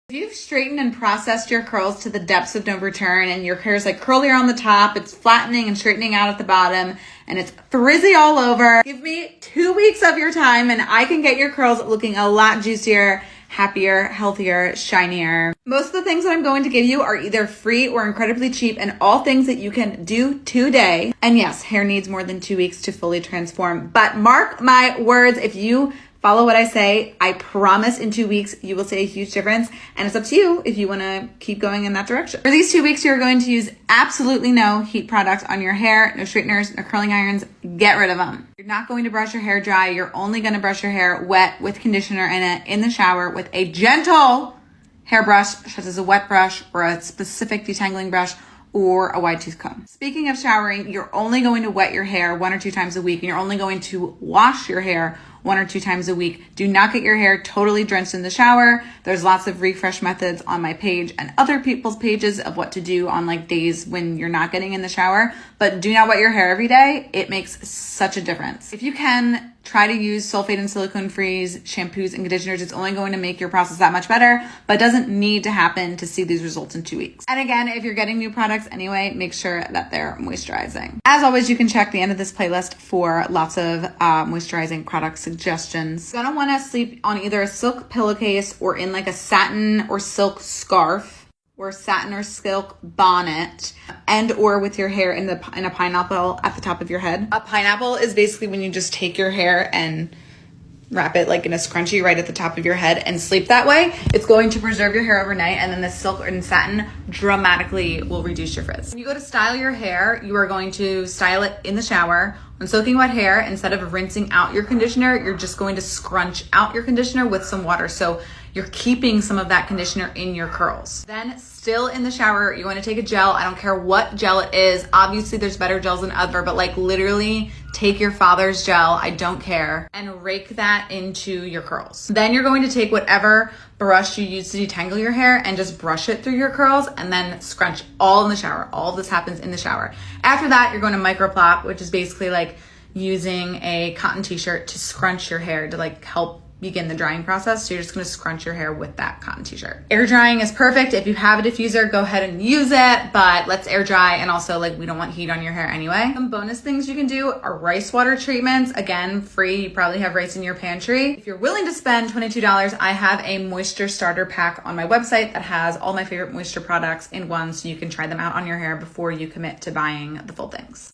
If you've straightened and processed your curls to the depths of no return and your hair is like curlier on the top, it's flattening and straightening out at the bottom, and it's frizzy all over, give me 2 weeks of your time and I can get your curls looking a lot juicier, happier, healthier, shinier. Most of the things that I'm going to give you are either free or incredibly cheap and all things that you can do today. And yes, hair needs more than 2 weeks to fully transform, but mark my words, if you follow what I say, I promise in 2 weeks you will see a huge difference, and it's up to you if you want to keep going in that direction. For these 2 weeks, you're going to use absolutely no heat products on your hair, no straighteners, no curling irons. Get rid of them. You're not going to brush your hair dry. You're only going to brush your hair wet with conditioner in it in the shower with a gentle hairbrush, such as a wet brush or a specific detangling brush or a wide tooth comb. Speaking of showering, you're only going to wet your hair 1 or 2 times a week, and you're only going to wash your hair 1 or 2 times a week. Do not get your hair totally drenched in the shower. There's lots of refresh methods on my page and other people's pages of what to do on like days when you're not getting in the shower, but do not wet your hair every day. It makes such a difference. If you can, try to use sulfate and silicone-free shampoos and conditioners. It's only going to make your process that much better, but it doesn't need to happen to see these results in 2 weeks. And again, if you're getting new products anyway, make sure that they're moisturizing. As always, you can check the end of this playlist for lots of moisturizing product suggestions. You're gonna wanna sleep on either a silk pillowcase or in like a satin or silk scarf, or satin or silk bonnet, and or with your hair in a pineapple at the top of your head. A pineapple is basically when you just take your hair and wrap it like in a scrunchie right at the top of your head and sleep that way. It's going to preserve your hair overnight, and then the silk and satin dramatically will reduce your frizz. When you go to style your hair, you are going to style it in the shower. When soaking wet hair, instead of rinsing out your conditioner, you're just going to scrunch out your conditioner with some water. So you're keeping some of that conditioner in your curls. Then still in the shower, you're going to take a gel. I don't care what gel it is. Obviously there's better gels than other, but like literally take your father's gel, I don't care, and rake that into your curls. Then you're going to take whatever brush you use to detangle your hair and just brush it through your curls and then scrunch all in the shower. All of this happens in the shower. After that, you're going to microplop, which is basically like using a cotton t-shirt to scrunch your hair to like help begin the drying process. So you're just going to scrunch your hair with that cotton t-shirt. Air drying is perfect. If you have a diffuser, go ahead and use it, but let's air dry. And also like we don't want heat on your hair anyway. Some bonus things you can do are rice water treatments. Again, free. You probably have rice in your pantry. If you're willing to spend $22, I have a moisture starter pack on my website that has all my favorite moisture products in one, so you can try them out on your hair before you commit to buying the full things.